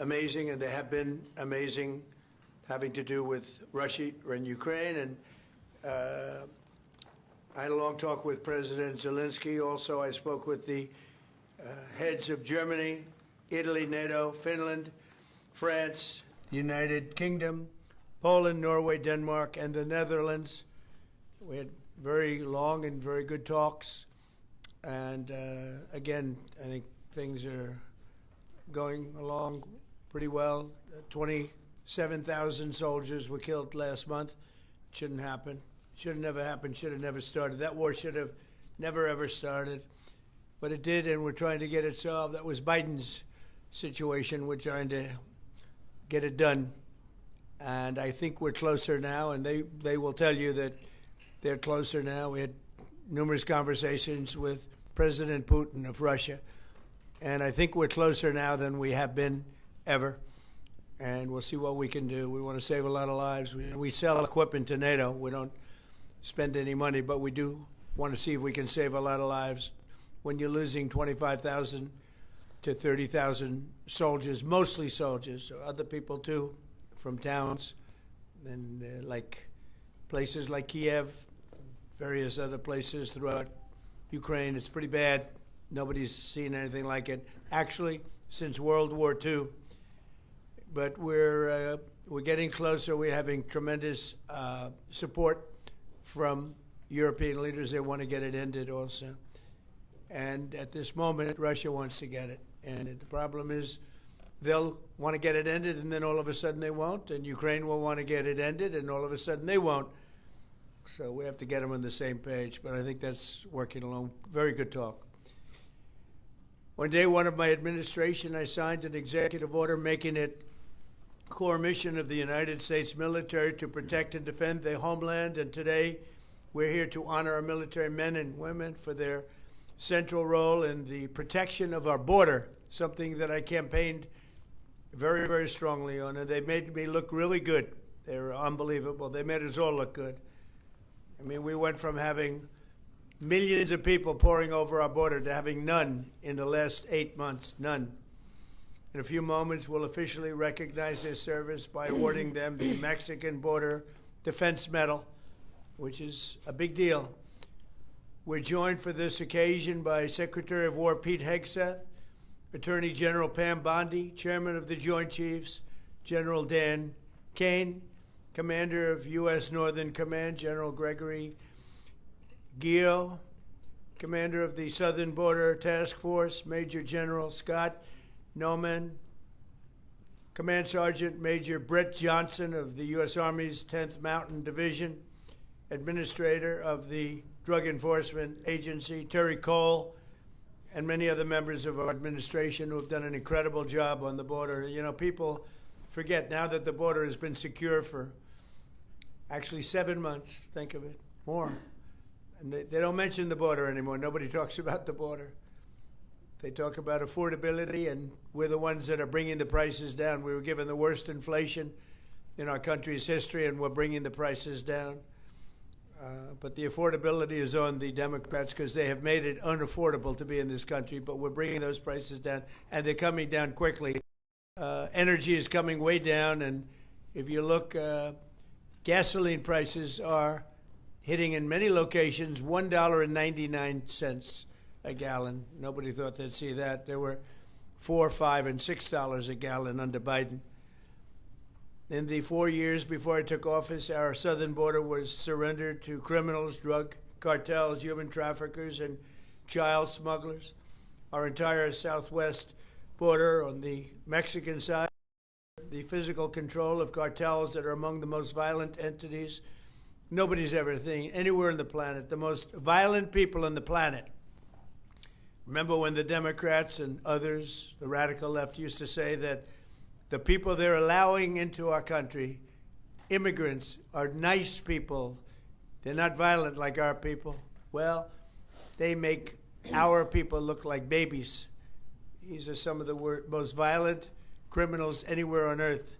amazing, and they have been amazing, having to do with Russia and Ukraine. And I had a long talk with President Zelensky. Also, I spoke with the heads of Germany, Italy, NATO, Finland, France, the United Kingdom, Poland, Norway, Denmark, and the Netherlands. We had very long and very good talks. And again, I think things are going along pretty well. 27,000 soldiers were killed last month. It shouldn't happen. Should have never happened. Should have never started. That war should have never, ever started. But it did, and we're trying to get it solved. That was Biden's situation. We're trying to get it done. And I think we're closer now, and they will tell you that they're closer now. We had numerous conversations with President Putin of Russia, and I think we're closer now than we have been ever. And we'll see what we can do. We want to save a lot of lives. We sell equipment to NATO. We don't spend any money, but we do want to see if we can save a lot of lives. When you're losing 25,000 to 30,000 soldiers, mostly soldiers, other people too, from towns, and like places like Kiev, various other places throughout Ukraine, it's pretty bad. Nobody's seen anything like it, actually, since World War II. But we're getting closer. We're having tremendous support from European leaders. They want to get it ended also. And at this moment, Russia wants to get it. And the problem is they'll want to get it ended, and then all of a sudden they won't. And Ukraine will want to get it ended, and all of a sudden they won't. So we have to get them on the same page. But I think that's working along. Very good talk. On day one of my administration, I signed an executive order making it core mission of the United States military to protect and defend the homeland. And today, we're here to honor our military men and women for their central role in the protection of our border, something that I campaigned very, very strongly on. And they made me look really good. They were unbelievable. They made us all look good. I mean, we went from having millions of people pouring over our border to having none in the last 8 months, none. In a few moments, we'll officially recognize their service by awarding them the Mexican Border Defense Medal, which is a big deal. We're joined for this occasion by Secretary of War Pete Hegseth, Attorney General Pam Bondi, Chairman of the Joint Chiefs, General Dan Kane, Commander of U.S. Northern Command, General Gregory Gio, Commander of the Southern Border Task Force, Major General Scott Noman, Command Sergeant Major Brett Johnson of the U.S. Army's 10th Mountain Division, Administrator of the Drug Enforcement Agency, Terry Cole, and many other members of our administration who have done an incredible job on the border. You know, people forget now that the border has been secure for actually 7 months, think of it, more. And they don't mention the border anymore. Nobody talks about the border. They talk about affordability, and we're the ones that are bringing the prices down. We were given the worst inflation in our country's history, and we're bringing the prices down. But the affordability is on the Democrats because they have made it unaffordable to be in this country, but we're bringing those prices down, and they're coming down quickly. Energy is coming way down, and if you look, gasoline prices are hitting in many locations $1.99 a gallon. Nobody thought they'd see that. There were $4, $5, and $6 a gallon under Biden. In the 4 years before I took office, our southern border was surrendered to criminals, drug cartels, human traffickers, and child smugglers. Our entire southwest border on the Mexican side, the physical control of cartels that are among the most violent entities nobody's ever seen anywhere on the planet, the most violent people on the planet. Remember when the Democrats and others, the radical left, used to say that the people they're allowing into our country, immigrants, are nice people. They're not violent like our people. Well, they make our people look like babies. These are some of the most violent criminals anywhere on earth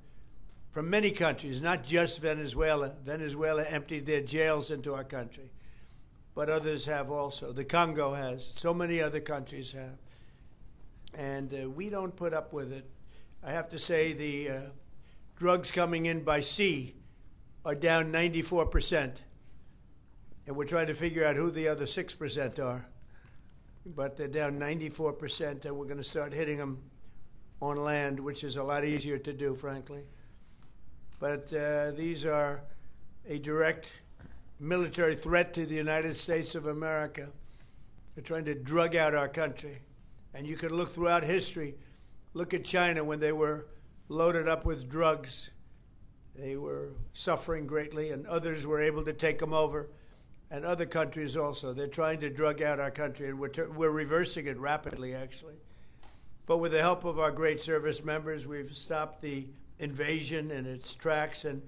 from many countries, not just Venezuela. Venezuela emptied their jails into our country, but others have also. The Congo has. So many other countries have. And we don't put up with it. I have to say the drugs coming in by sea are down 94%. And we're trying to figure out who the other 6% are. But they're down 94%, and we're going to start hitting them on land, which is a lot easier to do, frankly. But these are a direct military threat to the United States of America. They're trying to drug out our country. And you can look throughout history. Look at China when they were loaded up with drugs. They were suffering greatly, and others were able to take them over. And other countries also. They're trying to drug out our country, and we're reversing it rapidly, actually. But with the help of our great service members, we've stopped the invasion in its tracks, and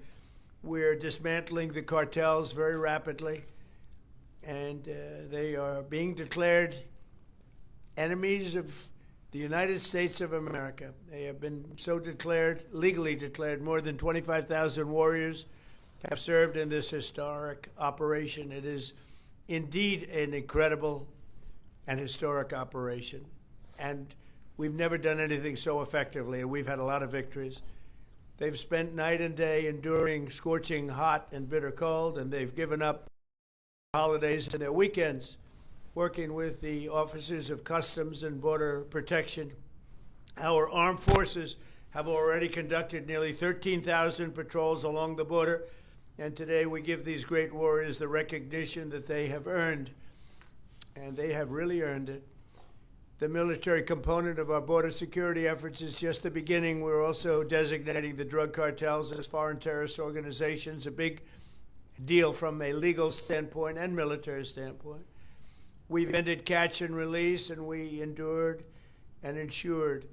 we're dismantling the cartels very rapidly. And they are being declared enemies of the United States of America. They have been so declared, legally declared. More than 25,000 warriors have served in this historic operation. It is indeed an incredible and historic operation. And we've never done anything so effectively, and we've had a lot of victories. They've spent night and day enduring scorching hot and bitter cold, and they've given up holidays and their weekends working with the officers of Customs and Border Protection. Our armed forces have already conducted nearly 13,000 patrols along the border, and today we give these great warriors the recognition that they have earned, and they have really earned it. The military component of our border security efforts is just the beginning. We're also designating the drug cartels as foreign terrorist organizations, a big deal from a legal standpoint and military standpoint. We've ended catch and release, and we endured and ensured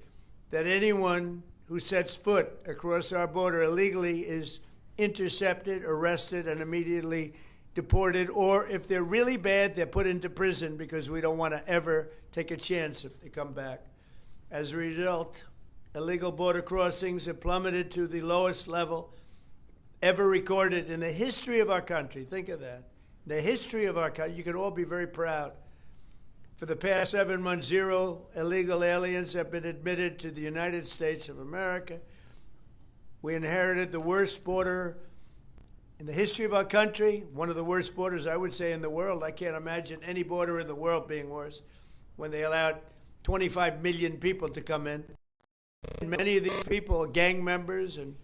that anyone who sets foot across our border illegally is intercepted, arrested, and immediately deported, or if they're really bad, they're put into prison because we don't want to ever take a chance if they come back. As a result, illegal border crossings have plummeted to the lowest level ever recorded in the history of our country. Think of that. The history of our country. You can all be very proud. For the past 7 months, 0 illegal aliens have been admitted to the United States of America. We inherited the worst border in the history of our country, one of the worst borders, I would say, in the world. I can't imagine any border in the world being worse when they allowed 25 million people to come in. And many of these people are gang members and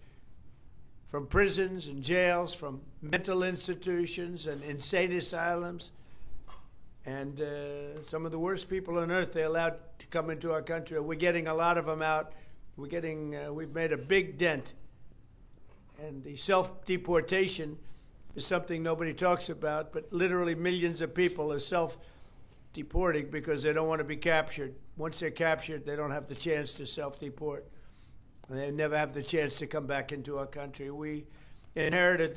from prisons and jails, from mental institutions and insane asylums. And some of the worst people on earth they allowed to come into our country. We're getting a lot of them out. We've made a big dent. And the self-deportation is something nobody talks about, but literally millions of people are self-deporting because they don't want to be captured. Once they're captured, they don't have the chance to self-deport. And they never have the chance to come back into our country. We inherited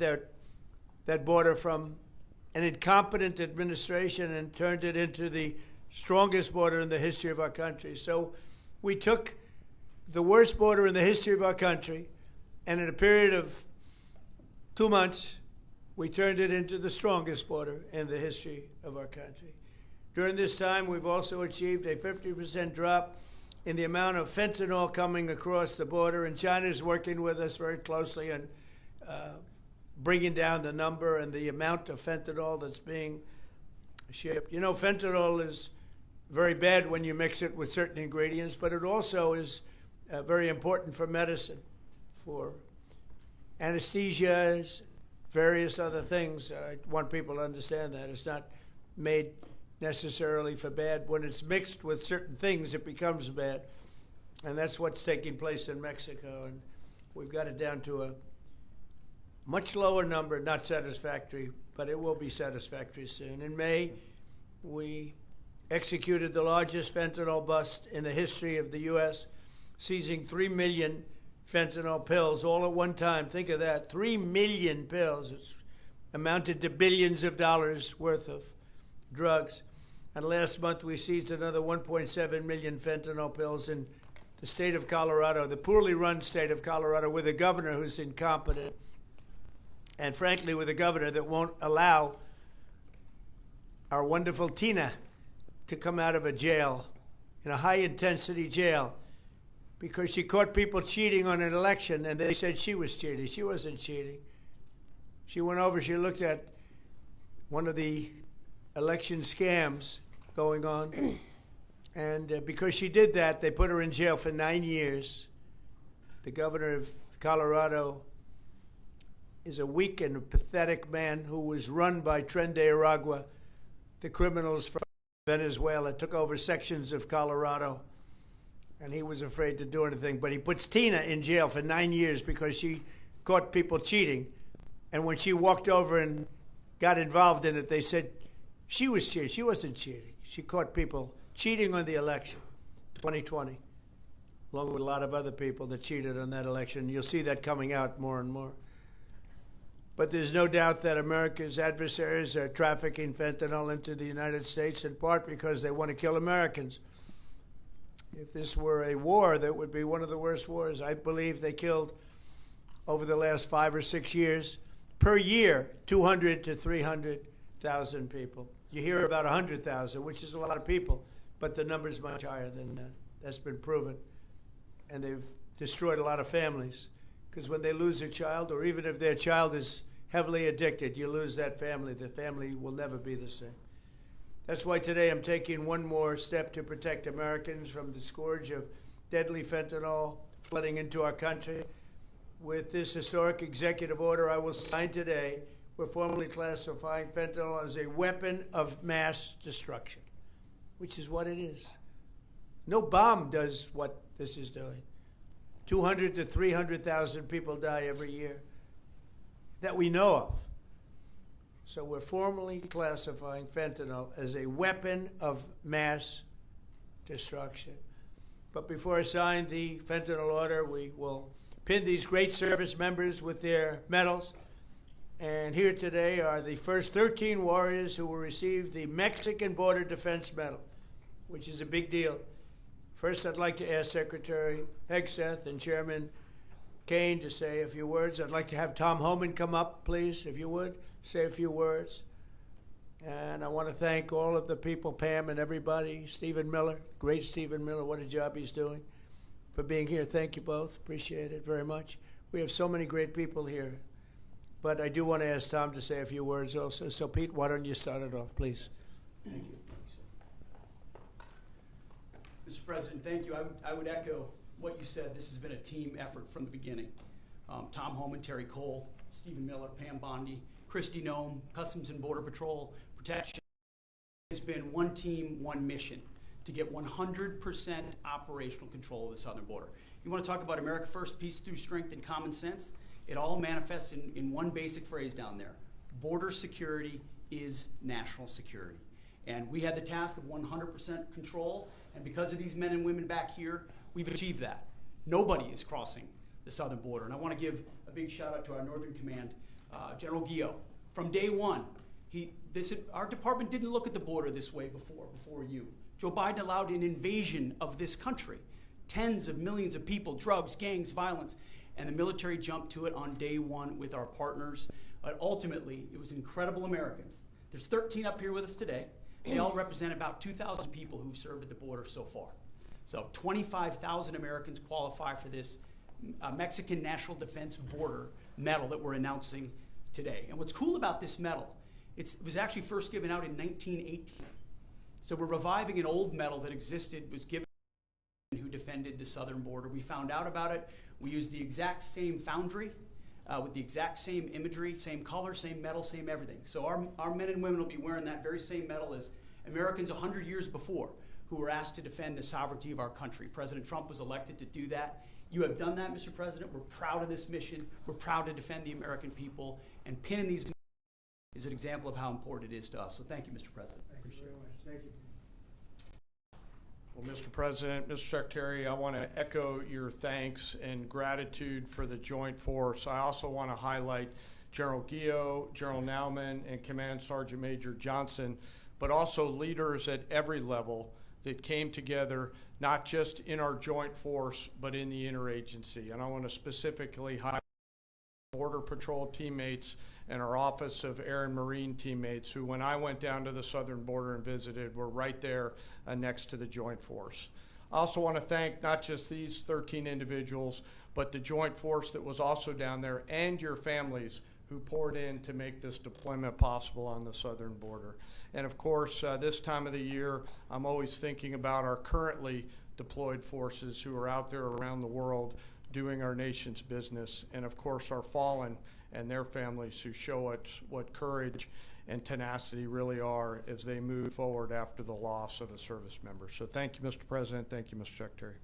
that border from an incompetent administration and turned it into the strongest border in the history of our country. So we took the worst border in the history of our country, and in a period of 2 months, we turned it into the strongest border in the history of our country. During this time, we've also achieved a 50% drop in the amount of fentanyl coming across the border, and China is working with us very closely on bringing down the number and the amount of fentanyl that's being shipped. You know, fentanyl is very bad when you mix it with certain ingredients, but it also is very important for medicine, for anesthesias, various other things. I want people to understand that. It's not made necessarily for bad. When it's mixed with certain things, it becomes bad. And that's what's taking place in Mexico. And we've got it down to a much lower number, not satisfactory, but it will be satisfactory soon. In May, we executed the largest fentanyl bust in the history of the U.S., seizing 3 million fentanyl pills all at one time. Think of that, 3 million pills. It's amounted to billions of dollars worth of drugs. And last month, we seized another 1.7 million fentanyl pills in the state of Colorado, the poorly run state of Colorado, with a governor who's incompetent. And frankly, with a governor that won't allow our wonderful Tina to come out of a jail, in a high-intensity jail, because she caught people cheating on an election, and they said she was cheating. She wasn't cheating. She went over, she looked at one of the election scams going on, and because she did that, they put her in jail for 9 years. The governor of Colorado is a weak and pathetic man who was run by Tren de Aragua, the criminals from Venezuela, took over sections of Colorado, and he was afraid to do anything. But he puts Tina in jail for 9 years because she caught people cheating. And when she walked over and got involved in it, they said she was cheating. She wasn't cheating. She caught people cheating on the election, 2020, along with a lot of other people that cheated on that election. You'll see that coming out more and more. But there's no doubt that America's adversaries are trafficking fentanyl into the United States, in part because they want to kill Americans. If this were a war, that would be one of the worst wars. I believe they killed, over the last 5 or 6 years, per year, 200 to 300,000 people. You hear about 100,000, which is a lot of people, but the number's much higher than that. That's been proven. And they've destroyed a lot of families, because when they lose a child, or even if their child is heavily addicted, you lose that family. The family will never be the same. That's why today I'm taking one more step to protect Americans from the scourge of deadly fentanyl flooding into our country. With this historic executive order I will sign today, we're formally classifying fentanyl as a weapon of mass destruction, which is what it is. No bomb does what this is doing. 200 to 300,000 people die every year that we know of. So we're formally classifying fentanyl as a weapon of mass destruction. But before I sign the fentanyl order, we will pin these great service members with their medals. And here today are the first 13 warriors who will receive the Mexican Border Defense Medal, which is a big deal. First, I'd like to ask Secretary Hegseth and Chairman Kane to say a few words. I'd like to have Tom Homan come up, please, if you would, say a few words. And I want to thank all of the people, Pam and everybody, Stephen Miller, great Stephen Miller, what a job he's doing, for being here. Thank you both. Appreciate it very much. We have so many great people here. But I do want to ask Tom to say a few words also. So, Pete, why don't you start it off, please? Thank you. Mr. President, thank you. I would echo what you said. This has been a team effort from the beginning. Tom Homan, Terry Cole, Stephen Miller, Pam Bondi, Christy Nome, Customs and Border Patrol, Protection. It's been one team, one mission to get 100% operational control of the southern border. You want to talk about America first, peace through strength and common sense? It all manifests in one basic phrase down there. Border security is national security. And we had the task of 100% control, and because of these men and women back here, we've achieved that. Nobody is crossing the southern border. And I want to give a big shout out to our Northern Command, General Guillot. From day one, our department didn't look at the border this way before you. Joe Biden allowed an invasion of this country. Tens of millions of people, drugs, gangs, violence, and the military jumped to it on day one with our partners. But ultimately, it was incredible Americans. There's 13 up here with us today. They all represent about 2,000 people who've served at the border so far. So 25,000 Americans qualify for this Mexican National Defense Border Medal that we're announcing today. And what's cool about this medal, it was actually first given out in 1918. So we're reviving an old medal that existed, was given to who defended the southern border. We found out about it. We used the exact same foundry with the exact same imagery, same color, same medal, same everything. So our men and women will be wearing that very same medal as Americans 100 years before who were asked to defend the sovereignty of our country. President Trump was elected to do that. You have done that, Mr. President. We're proud of this mission. We're proud to defend the American people. And pinning these is an example of how important it is to us. So thank you, Mr. President. Thank you very much. Thank you. Well, Mr. President, Mr. Secretary, I want to echo your thanks and gratitude for the Joint Force. I also want to highlight General Guillot, General Nauman, and Command Sergeant Major Johnson, but also leaders at every level that came together, not just in our Joint Force, but in the interagency. And I want to specifically highlight Border Patrol teammates and our Office of Air and Marine teammates who, when I went down to the southern border and visited, were right there next to the Joint Force. I also want to thank not just these 13 individuals, but the joint force that was also down there and your families who poured in to make this deployment possible on the southern border. And of course, this time of the year, I'm always thinking about our currently deployed forces who are out there around the world doing our nation's business, and of course our fallen and their families who show us what courage and tenacity really are as they move forward after the loss of a service member. So thank you, Mr. President. Thank you, Mr. Secretary.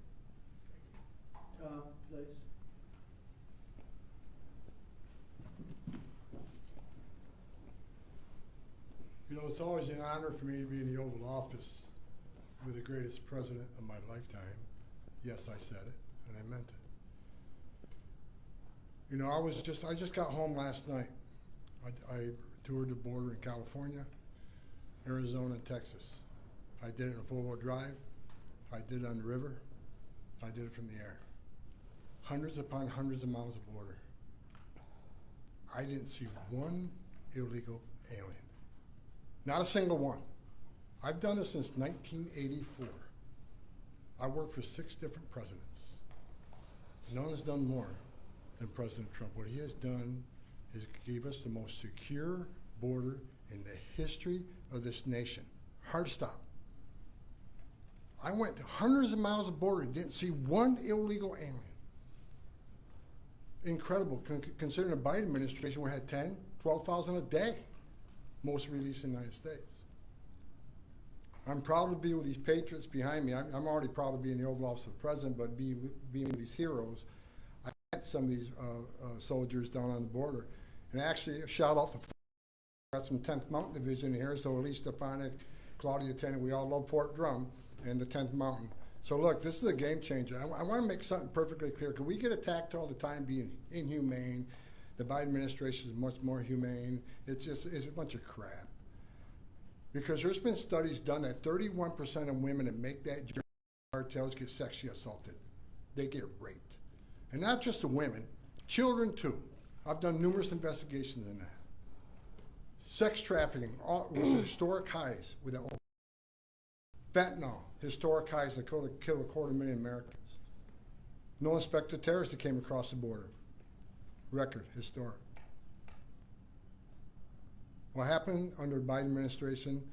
Tom, please. You know, it's always an honor for me to be in the Oval Office with the greatest president of my lifetime. Yes, I said it, and I meant it. You know, I just got home last night. I toured the border in California, Arizona, and Texas. I did it in a four-wheel drive. I did it on the river. I did it from the air. Hundreds upon hundreds of miles of border. I didn't see one illegal alien. Not a single one. I've done this since 1984. I worked for 6 different presidents. No one's done more than President Trump. What he has done is gave us the most secure border in the history of this nation. Hard stop. I went to hundreds of miles of border and didn't see one illegal alien. Incredible, considering the Biden administration, we had 10, 12,000 a day, most released in the United States. I'm proud to be with these patriots behind me. I'm already proud to be in the Oval Office of the President, but being with these heroes, I met some of these soldiers down on the border. And actually, a shout out to got some 10th Mountain Division here, so Lee Stefanik, Claudia Tennant, we all love Fort Drum and the 10th Mountain. So look, this is a game changer. I want to make something perfectly clear, because we get attacked all the time being inhumane. The Biden administration is much more humane. It's a bunch of crap. Because there's been studies done that 31% of women that make that journey cartels get sexually assaulted. They get raped. And not just the women, children too. I've done numerous investigations in that. Sex trafficking was historic highs with that. Fentanyl, historic highs that killed 250,000 Americans. No inspector terrorists that came across the border. Record, historic. What happened under the Biden administration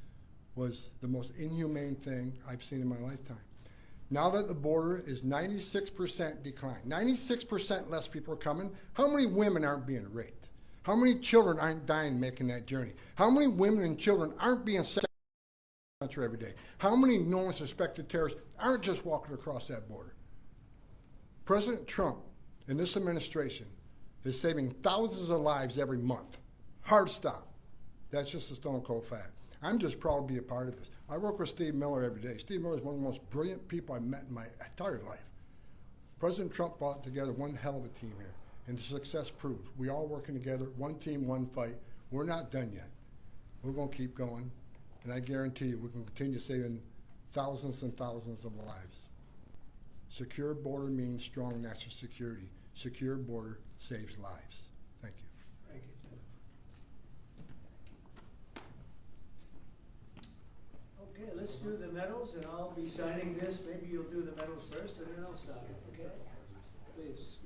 was the most inhumane thing I've seen in my lifetime. Now that the border is 96% decline, 96% less people are coming, how many women aren't being raped? How many children aren't dying making that journey? How many women and children aren't being sent to the country every day? How many known suspected terrorists aren't just walking across that border? President Trump and this administration is saving thousands of lives every month. Hard stop. That's just a stone cold fact. I'm just proud to be a part of this. I work with Steve Miller every day. Steve Miller is one of the most brilliant people I've met in my entire life. President Trump brought together one hell of a team here, and the success proved. We all working together, one team, one fight. We're not done yet. We're going to keep going, and I guarantee you we can continue saving thousands and thousands of lives. Secure border means strong national security. Secure border saves lives. Thank you. Thank you, Tim. Okay, let's do the medals, and I'll be signing this. Maybe you'll do the medals first, and then I'll sign it, okay? Please.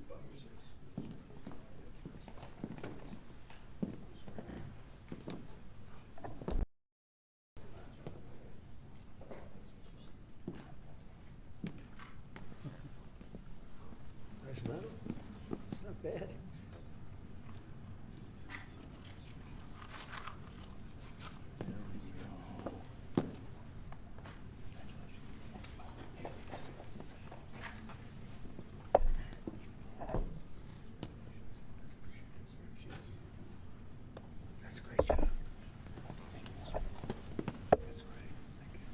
Nice medal. It's not bad. That's a great job. That's great. Thank you.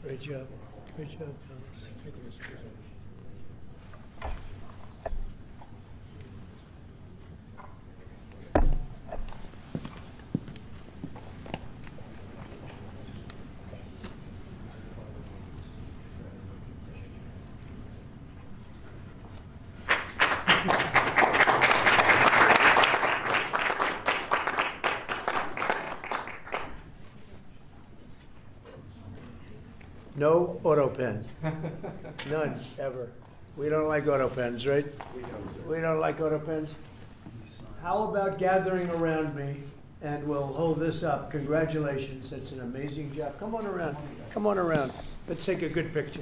Great job. Great job, Thomas. No auto pen. None, ever. We don't like auto pens, right? We don't like auto pens. How about gathering around me, and we'll hold this up. Congratulations, that's an amazing job. Come on around, come on around. Let's take a good picture.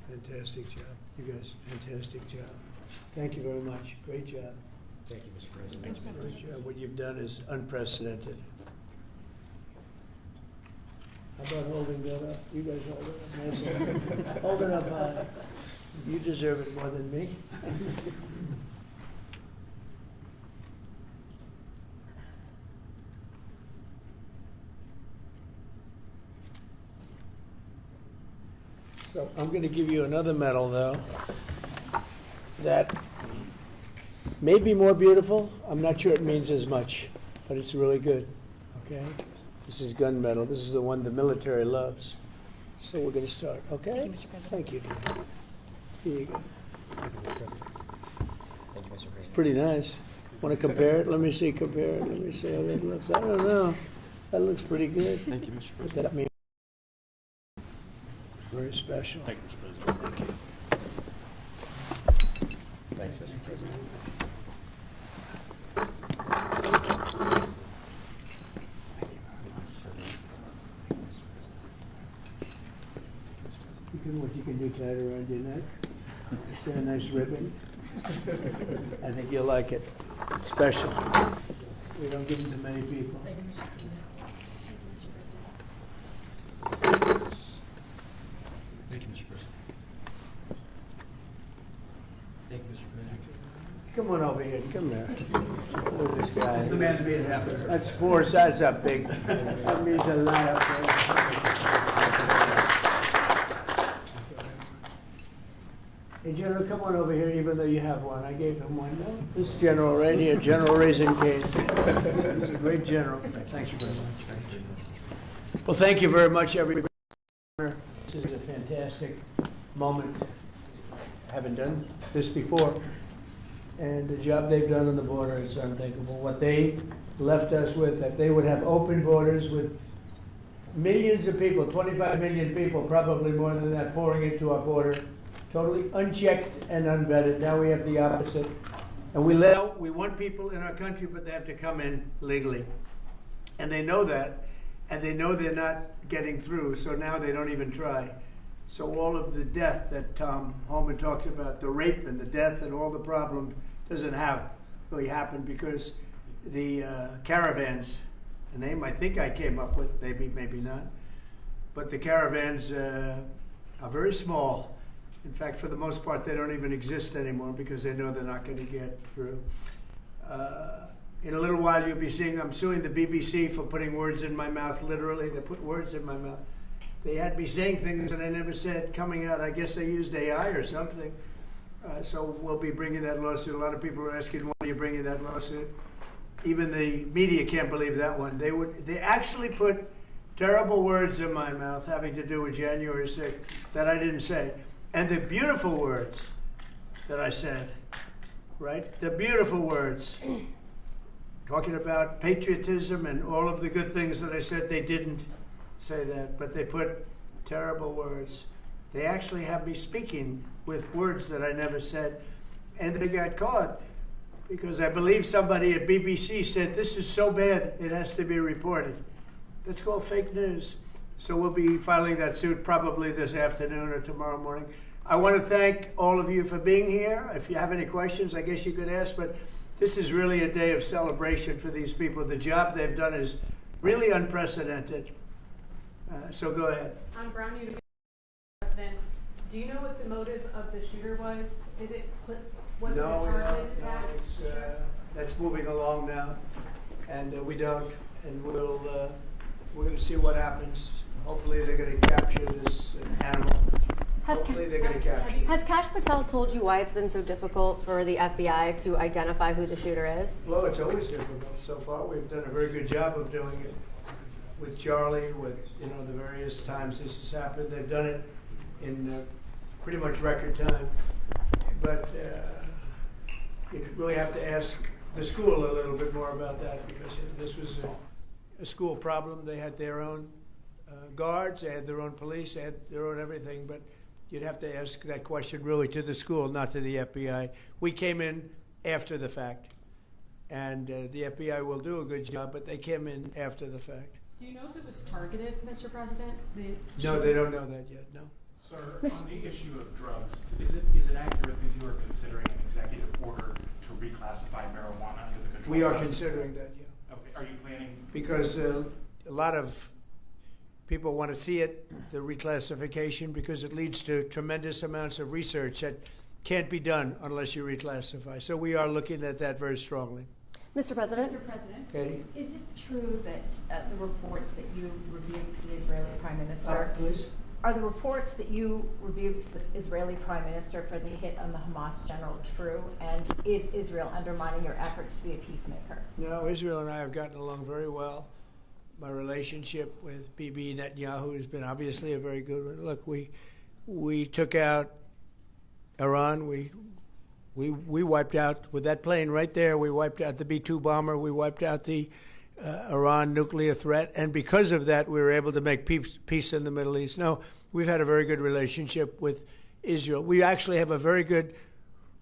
Fantastic job. You guys, fantastic job. Thank you very much. Great job. Thank you, Mr. President. Great job. What you've done is unprecedented. How about holding that up? You guys hold it up. Nice. Hold it up high. You deserve it more than me. So I'm going to give you another medal, though, that may be more beautiful. I'm not sure it means as much, but it's really good, okay? This is gun medal. This is the one the military loves. So we're going to start, okay? Thank you, Mr. President. Thank you, dear. Here you go. Thank you, Mr. President. Thank you, Mr. President. It's pretty nice. Want to compare it? Let me see, compare it. Let me see how that looks. I don't know. That looks pretty good. Thank you, Mr. What President. that means. Very special. Thank you, Mr. President. Thank you. Thanks, Mr. President. What you can do tied around your neck. Just a nice ribbon. I think you'll like it. It's special. We don't give them to many people. Thank you, Mr. President. Thank you, Mr. President. Come on over here. Come here. Look at this guy. It's the man who made it happen. That's 4 sides up big. That means a lot up there. Hey, General, come on over here, even though you have one. I gave him one. No? This general right here, General Raisin Cane. He's a great general. Thanks very much. Well, thank you very much, everybody. This is a fantastic moment. I haven't done this before. And the job they've done on the border is unthinkable. What they left us with, that they would have open borders with millions of people, 25 million people, probably more than that, pouring into our border, totally unchecked and unvetted. Now we have the opposite. And we want people in our country, but they have to come in legally. And they know that, and they know they're not getting through, so now they don't even try. So all of the death that Tom Homan talked about, the rape and the death and all the problems, doesn't have really happened because the caravans, a name I think I came up with, maybe not, but the caravans are very small. In fact, for the most part, they don't even exist anymore because they know they're not going to get through. In a little while, you'll be seeing I'm suing the BBC for putting words in my mouth, literally. They put words in my mouth. They had me saying things that I never said coming out. I guess they used AI or something. So we'll be bringing that lawsuit. A lot of people are asking, why are you bringing that lawsuit? Even the media can't believe that one. They actually put terrible words in my mouth having to do with January 6th that I didn't say. And the beautiful words that I said, right? The beautiful words, talking about patriotism and all of the good things that I said, they didn't say that, but they put terrible words. They actually have me speaking with words that I never said, and they got caught because I believe somebody at BBC said, this is so bad, it has to be reported. That's called fake news. So we'll be filing that suit probably this afternoon or tomorrow morning. I want to thank all of you for being here. If you have any questions, I guess you could ask, but this is really a day of celebration for these people. The job they've done is really unprecedented. So go ahead. I'm Brown New to President. Do you know what the motive of the shooter was? Is it was it a targeted attack? That's moving along now, and we don't. And we're going to see what happens. Hopefully, they're going to capture this animal. Hopefully, they're going to capture. Has Kash Patel told you why it's been so difficult for the FBI to identify who the shooter is? Well, it's always difficult. So far, we've done a very good job of doing it. With Charlie, with the various times this has happened, they've done it in pretty much record time. But you really have to ask the school a little bit more about that, because this was a school problem. They had their own guards, they had their own police, they had their own everything, but you'd have to ask that question really to the school, not to the FBI. We came in after the fact, and the FBI will do a good job, but they came in after the fact. Do you know if it was targeted, Mr. President? No, they don't know that yet, no. Sir, on the issue of drugs, is it accurate that you are considering an executive order to reclassify marijuana under the control? We are substance? considering that, yeah. Okay, are you planning? Because a lot of people want to see it, the reclassification, because it leads to tremendous amounts of research that can't be done unless you reclassify. So we are looking at that very strongly. Mr. President? Mr. President, Katie? is it true that the reports that you rebuked the Israeli Prime Minister, Please? are the reports that you rebuked the Israeli Prime Minister for the hit on the Hamas general true? And is Israel undermining your efforts to be a peacemaker? No, Israel and I have gotten along very well. My relationship with Bibi Netanyahu has been obviously a very good one. Look, we took out Iran. We wiped out, with that plane right there, we wiped out the B-2 bomber. We wiped out the Iran nuclear threat. And because of that, we were able to make peace in the Middle East. No, we've had a very good relationship with Israel. We actually have a very good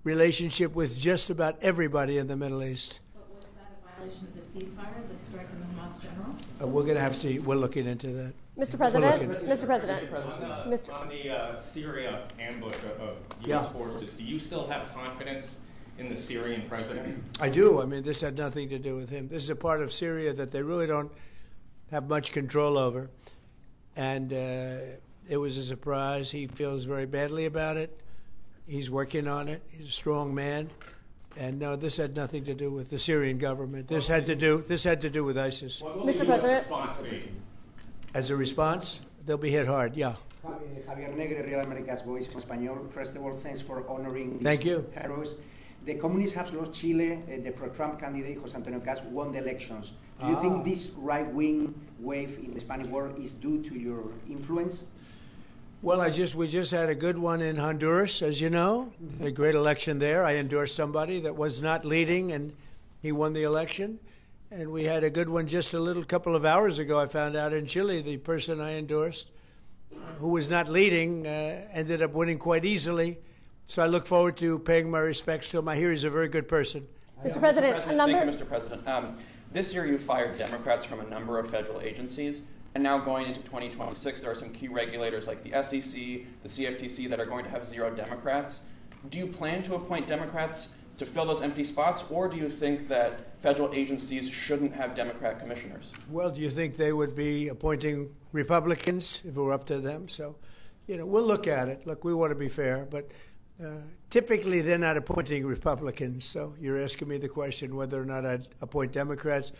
relationship with just about everybody in the Middle East. But was that a violation of the ceasefire, the strike on the Hamas general? We're going to have to, we're looking into that. Mr. President? Mr. President? On the Syria ambush of U.S. forces, do you still have confidence in the Syrian president? I do. I mean, this had nothing to do with him. This is a part of Syria that they really don't have much control over. And it was a surprise. He feels very badly about it. He's working on it. He's a strong man. And no, this had nothing to do with the Syrian government. This had to do with ISIS. Mr. President? As a response, they'll be hit hard, yeah. Javier Negre, Real America's Voice en Español. First of all, thanks for honoring Thank these you. heroes. The communists have lost Chile. The pro-Trump candidate, José Antonio Caz, won the elections. Do you think this right-wing wave in the Spanish world is due to your influence? Well, we just had a good one in Honduras, as you know. Had a great election there. I endorsed somebody that was not leading, and he won the election. And we had a good one just a couple of hours ago, I found out, in Chile. The person I endorsed, who was not leading, ended up winning quite easily. So I look forward to paying my respects to him. I hear he's a very good person. Mr. President, Thank you, Mr. President. This year you fired Democrats from a number of federal agencies. And now going into 2026, there are some key regulators like the SEC, the CFTC that are going to have zero Democrats. Do you plan to appoint Democrats to fill those empty spots, or do you think that federal agencies shouldn't have Democrat commissioners? Well, do you think they would be appointing Republicans if it were up to them? So, we'll look at it. Look, we want to be fair, but typically they're not appointing Republicans. So you're asking me the question whether or not I'd appoint Democrats.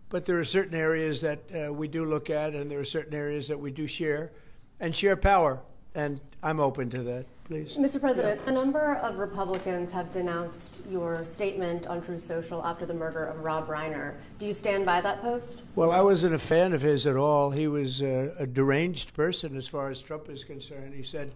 But there are certain areas that we do look at, and there are certain areas that we do share power. And I'm open to that, please. Mr. President, a number of Republicans have denounced your statement on Truth Social after the murder of Rob Reiner. Do you stand by that post? Well, I wasn't a fan of his at all. He was a deranged person as far as Trump is concerned. He said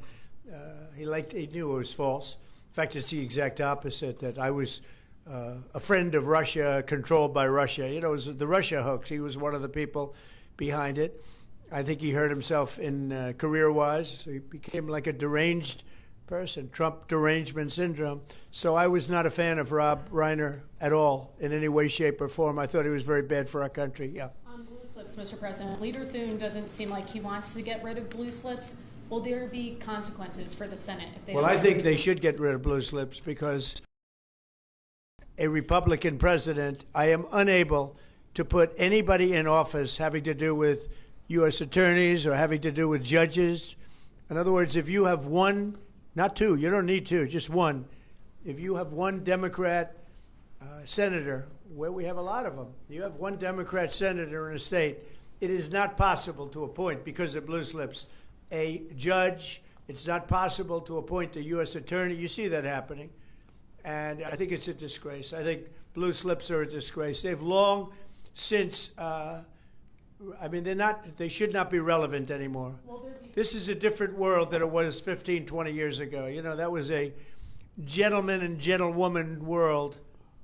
he knew it was false. In fact, it's the exact opposite, that I was a friend of Russia, controlled by Russia. It was the Russia hoax. He was one of the people behind it. I think he hurt himself in career-wise. So he became like a deranged person, Trump derangement syndrome. So I was not a fan of Rob Reiner at all in any way, shape, or form. I thought he was very bad for our country, yeah. On blue slips, Mr. President, Leader Thune doesn't seem like he wants to get rid of blue slips. Will there be consequences for the Senate if they Well, I think they should get rid of blue slips, because a Republican president, I am unable to put anybody in office having to do with U.S. attorneys or having to do with judges. In other words, if you have one, not two, you don't need two, just one. If you have one Democrat senator, where we have a lot of them, you have one Democrat senator in a state, it is not possible to appoint, because of blue slips, a judge. It's not possible to appoint a U.S. attorney. You see that happening. And I think it's a disgrace. I think blue slips are a disgrace. They've long since I mean, they should not be relevant anymore. This is a different world than it was 15, 20 years ago. You know, that was a gentleman and gentlewoman world.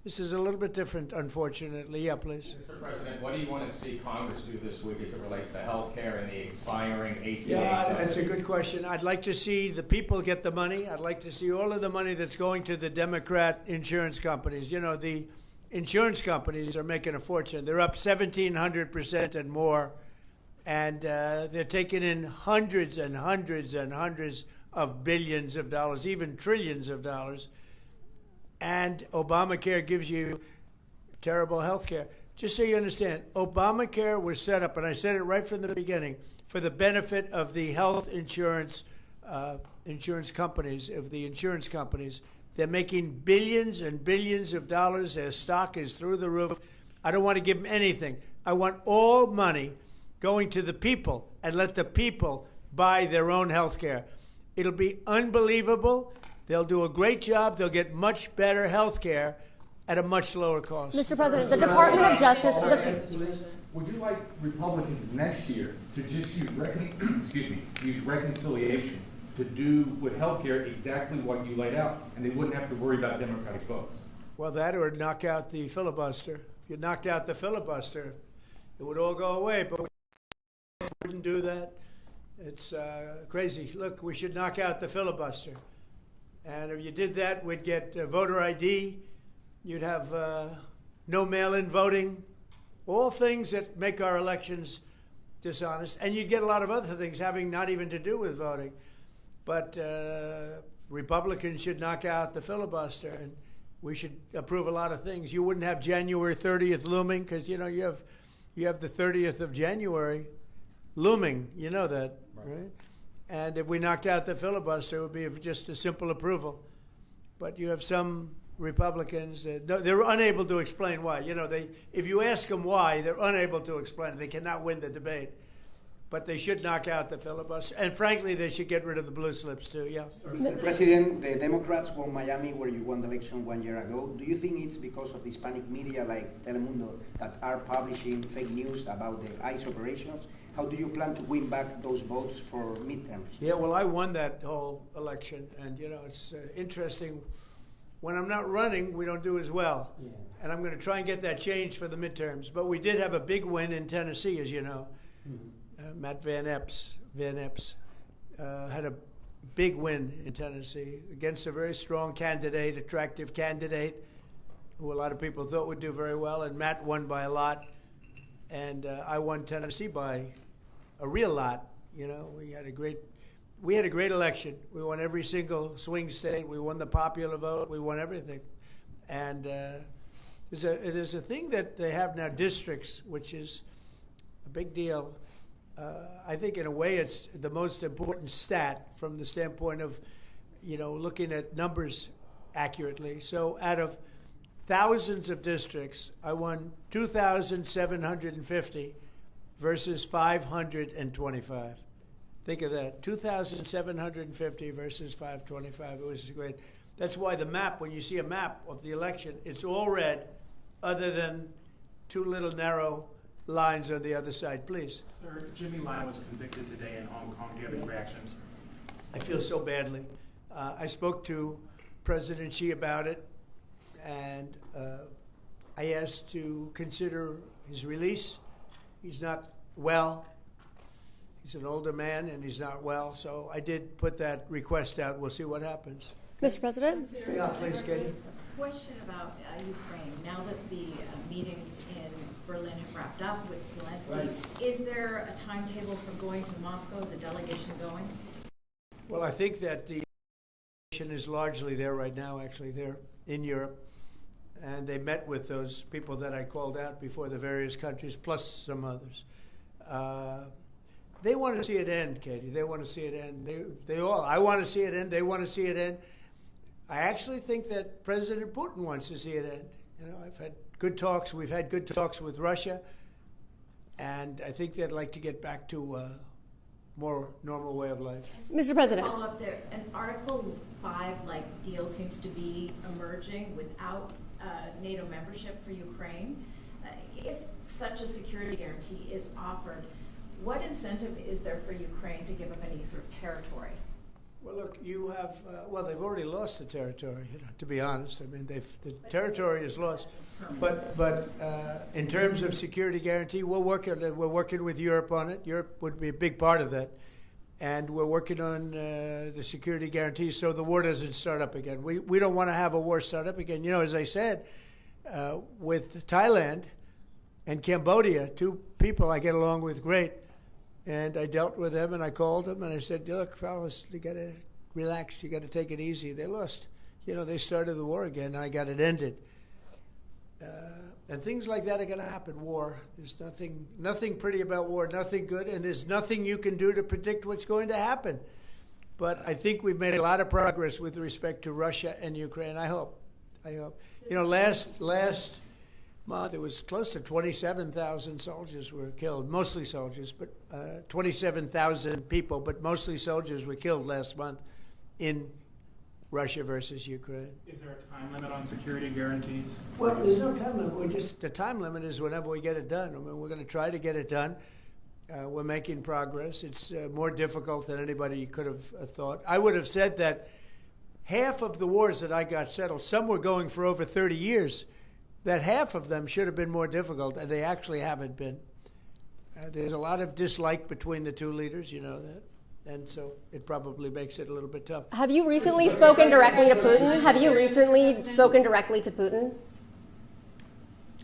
This is a little bit different, unfortunately. Yeah, please. Mr. President, what do you want to see Congress do this week as it relates to health care and the expiring ACA? Yeah, that's a good question. I'd like to see the people get the money. I'd like to see all of the money that's going to the Democrat insurance companies. You know, the insurance companies are making a fortune. They're up 1,700% and more. And they're taking in hundreds and hundreds and hundreds of billions of dollars, even trillions of dollars. And Obamacare gives you terrible health care. Just so you understand, Obamacare was set up, and I said it right from the beginning, for the benefit of the health insurance companies, of the insurance companies. They're making billions and billions of dollars. Their stock is through the roof. I don't want to give them anything. I want all money going to the people and let the people buy their own health care. It'll be unbelievable. They'll do a great job. They'll get much better health care at a much lower cost. Mr. President, the Department of Justice... Would you like Republicans next year to just use reconciliation to do with health care exactly what you laid out, and they wouldn't have to worry about Democratic votes? Well, that or knock out the filibuster. If you knocked out the filibuster, it would all go away, but we wouldn't do that. It's crazy. Look, we should knock out the filibuster. And if you did that, we'd get voter ID. You'd have no mail-in voting, all things that make our elections dishonest. And you'd get a lot of other things having not even to do with voting. But Republicans should knock out the filibuster, and we should approve a lot of things. You wouldn't have January 30th looming because, you know, you have the 30th of January looming. You know that, right? And if we knocked out the filibuster, it would be just a simple approval. But you have some Republicans that they're unable to explain why. You know, if you ask them why, they're unable to explain it. They cannot win the debate. But they should knock out the filibuster. And frankly, they should get rid of the blue slips too. Yeah. Mr. President, the Democrats won Miami, where you won the election 1 year ago. Do you think it's because of the Hispanic media like Telemundo that are publishing fake news about the ICE operations? How do you plan to win back those votes for midterms? Yeah, well, I won that whole election. And, you know, it's interesting. When I'm not running, we don't do as well. Yeah. And I'm going to try and get that changed for the midterms. But we did have a big win in Tennessee, as you know. Mm-hmm. Matt Van Epps had a big win in Tennessee against a very strong candidate, attractive candidate, who a lot of people thought would do very well. And Matt won by a lot. And I won Tennessee by a real lot. You know, we had a great election. We won every single swing state. We won the popular vote. We won everything. And there's a thing that they have now, districts, which is a big deal. I think in a way it's the most important stat from the standpoint of, you know, looking at numbers accurately. So out of thousands of districts, I won 2,750 versus 525. Think of that, 2,750 versus 525. It was great. That's why the map, when you see a map of the election, it's all red, other than two little narrow lines on the other side. Please. Sir, Jimmy Lai was convicted today in Hong Kong. Do you have any reactions? I feel so badly. I spoke to President Xi about it, and I asked to consider his release. He's not well. He's an older man, and he's not well. So I did put that request out. We'll see what happens. Mr. President? Yeah, please, Katie. Question about Ukraine. Now that the meetings in Berlin have wrapped up with Zelensky, right. Is there a timetable for going to Moscow? Is a delegation going? Well, I think that the delegation is largely there right now, actually. They're in Europe. And they met with those people that I called out before, the various countries, plus some others. They want to see it end, Katie. They want to see it end. They all. I want to see it end. They want to see it end. I actually think that President Putin wants to see it end. You know, I've had good talks. We've had good talks with Russia, and I think they'd like to get back to a more normal way of life. Mr. President. Follow up there. An Article 5-like deal seems to be emerging without NATO membership for Ukraine. If such a security guarantee is offered, what incentive is there for Ukraine to give up any sort of territory? Well, look, you have, they've already lost the territory, to be honest. I mean, the territory is lost. But in terms of security guarantee, we're working with Europe on it. Europe would be a big part of that. And we're working on the security guarantee so the war doesn't start up again. We don't want to have a war start up again. You know, as I said, with Thailand and Cambodia, two people I get along with great. And I dealt with them, and I called them, and I said, look, fellas, you got to relax. You got to take it easy. They lost. You know, they started the war again, and I got it ended. And things like that are going to happen, war. There's nothing pretty about war, nothing good, and there's nothing you can do to predict what's going to happen. But I think we've made a lot of progress with respect to Russia and Ukraine. I hope. You know, last month, it was close to 27,000 soldiers were killed, mostly soldiers, but 27,000 people, but mostly soldiers were killed last month in Russia versus Ukraine. Is there a time limit on security guarantees? Well, there's no time limit. The time limit is whenever we get it done. I mean, we're going to try to get it done. We're making progress. It's more difficult than anybody could have thought. I would have said that half of the wars that I got settled, some were going for over 30 years, that half of them should have been more difficult, and they actually haven't been. There's a lot of dislike between the two leaders, you know that, and so it probably makes it a little bit tough. Have you recently spoken directly to Putin? Have you recently spoken directly to Putin?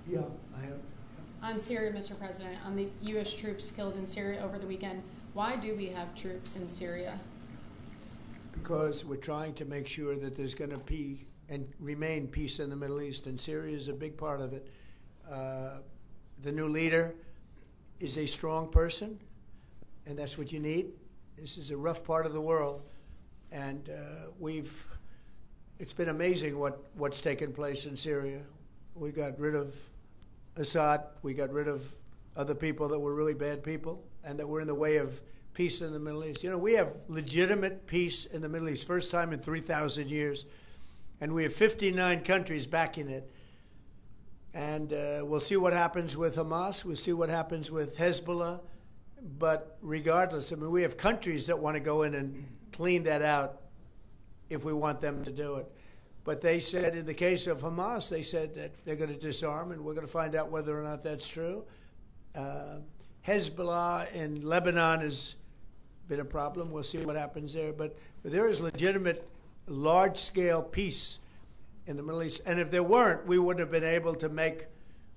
Yeah, I have. On Syria, Mr. President, on the U.S. troops killed in Syria over the weekend, why do we have troops in Syria? Because we're trying to make sure that there's going to be and remain peace in the Middle East, and Syria is a big part of it. The new leader is a strong person, and that's what you need. This is a rough part of the world, and it's been amazing what's taken place in Syria. We got rid of Assad, we got rid of other people that were really bad people, and that were in the way of peace in the Middle East. You know, we have legitimate peace in the Middle East, first time in 3,000 years. And we have 59 countries backing it. And we'll see what happens with Hamas. We'll see what happens with Hezbollah. But regardless, I mean, we have countries that want to go in and clean that out if we want them to do it. But they said, in the case of Hamas, they said that they're going to disarm, and we're going to find out whether or not that's true. Hezbollah in Lebanon has been a problem. We'll see what happens there. But there is legitimate large-scale peace in the Middle East. And if there weren't, we wouldn't have been able to make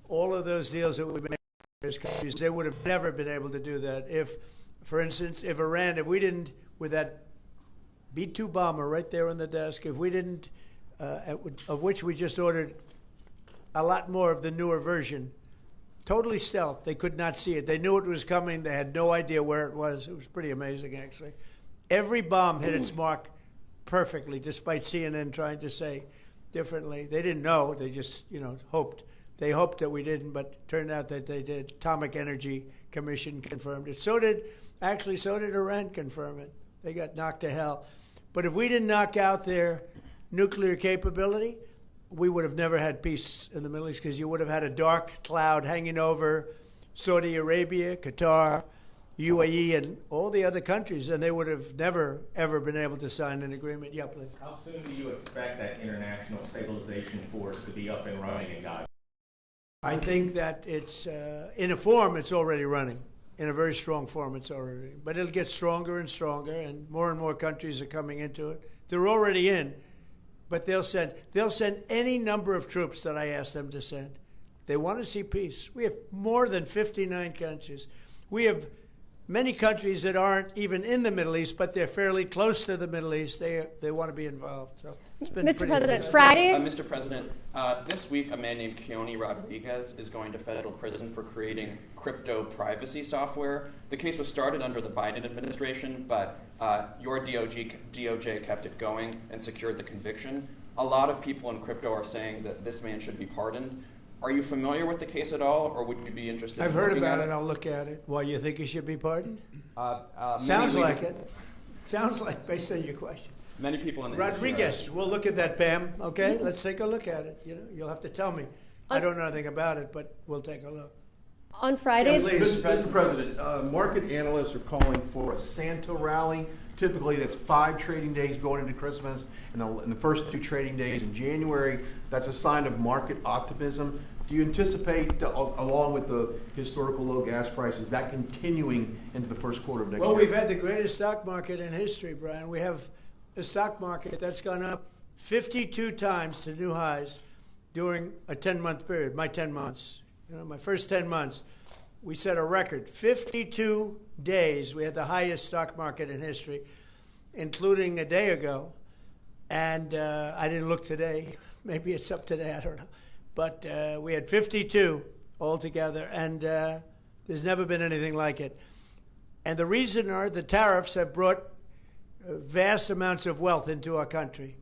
all of those deals that we made with those countries. They would have never been able to do that. If, for instance, if we didn't, with that B-2 bomber right there on the desk, if we didn't, of which we just ordered a lot more of the newer version, totally stealth. They could not see it. They knew it was coming. They had no idea where it was. It was pretty amazing, actually. Every bomb hit its mark perfectly, despite CNN trying to say differently. They didn't know. They just, hoped. They hoped that we didn't, but it turned out that they did. Atomic Energy Commission confirmed it. So did Iran confirm it. They got knocked to hell. But if we didn't knock out their nuclear capability, we would have never had peace in the Middle East, because you would have had a dark cloud hanging over Saudi Arabia, Qatar, UAE, and all the other countries, and they would have never, ever been able to sign an agreement. Yeah, please. How soon do you expect that international stabilization force to be up and running in Gaza? I think that it's, in a form, it's already running. In a very strong form, it's already. But it'll get stronger and stronger, and more countries are coming into it. They're already in, but they'll send any number of troops that I ask them to send. They want to see peace. We have more than 59 countries. We have many countries that aren't even in the Middle East, but they're fairly close to the Middle East. They want to be involved. So it's been Mr. pretty President, good. Friday. Mr. President, this week a man named Keone Rodriguez is going to federal prison for creating crypto privacy software. The case was started under the Biden administration, but your DOJ kept it going and secured the conviction. A lot of people in crypto are saying that this man should be pardoned. Are you familiar with the case at all, or would you be interested I've in heard looking about at it. I'll look at it. Why, you think he should be pardoned? Sounds Many like it. Sounds like, based on your question. Many people in the Rodriguez, we'll look at that, Pam. Okay, let's take a look at it. You'll have to tell me. I don't know anything about it, but we'll take a look. On Friday, Mr. President, market analysts are calling for a Santa rally. Typically, that's 5 trading days going into Christmas, and the first 2 trading days in January. That's a sign of market optimism. Do you anticipate, along with the historical low gas prices, that continuing into the first quarter of next year? Well, we've had the greatest stock market in history, Brian. We have a stock market that's gone up 52 times to new highs during a 10-month period, my 10 months. My first 10 months, we set a record. 52 days, we had the highest stock market in history, including a day ago. And I didn't look today. Maybe it's up today, I don't know. But we had 52 altogether, and there's never been anything like it. And the reason are the tariffs have brought vast amounts of wealth into our country.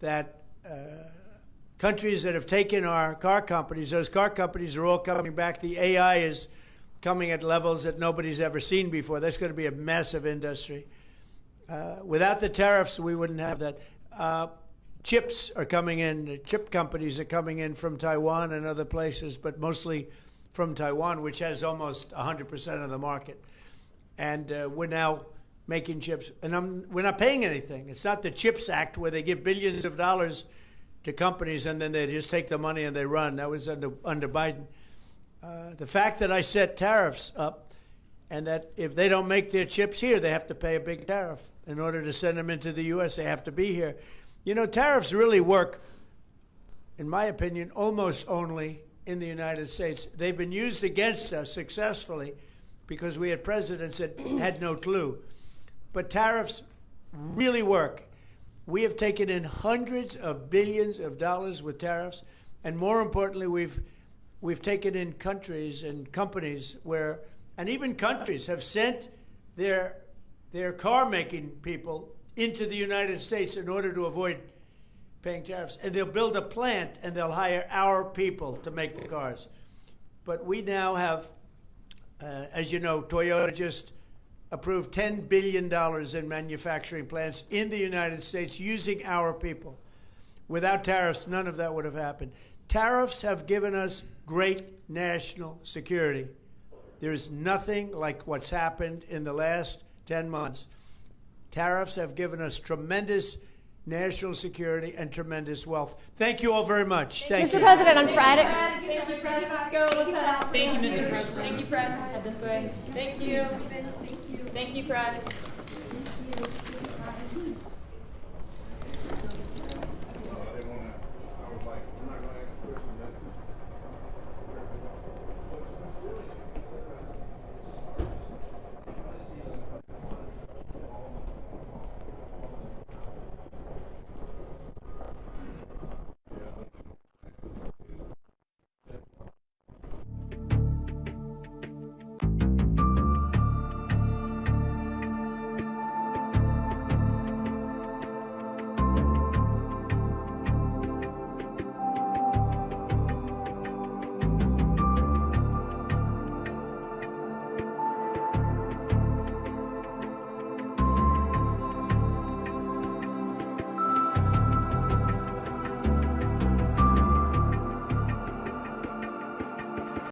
That countries that have taken our car companies, those car companies are all coming back. The AI is coming at levels that nobody's ever seen before. That's going to be a massive industry. Without the tariffs, we wouldn't have that. Chips are coming in. Chip companies are coming in from Taiwan and other places, but mostly from Taiwan, which has almost 100% of the market. And we're now making chips. And we're not paying anything. It's not the CHIPS Act where they give billions of dollars to companies and then they just take the money and they run. That was under Biden. The fact that I set tariffs up and that if they don't make their chips here, they have to pay a big tariff. In order to send them into the U.S., they have to be here. You know, tariffs really work, in my opinion, almost only in the United States. They've been used against us successfully because we had presidents that had no clue. But tariffs really work. We have taken in hundreds of billions of dollars with tariffs, and more importantly, we've taken in countries and companies where, and even countries have sent their car-making people into the United States in order to avoid paying tariffs. And they'll build a plant and they'll hire our people to make the cars. But we now have, as you know, Toyota just approved $10 billion in manufacturing plants in the United States using our people. Without tariffs, none of that would have happened. Tariffs have given us great national security. There's nothing like what's happened in the last 10 months. Tariffs have given us tremendous national security and tremendous wealth. Thank you all very much. Thank you. Mr. President, on Friday. Thank you, press. Let's go. Let's head out. Thank you, Mr. President. Thank you, press. Head this way. Thank you. Thank you, press.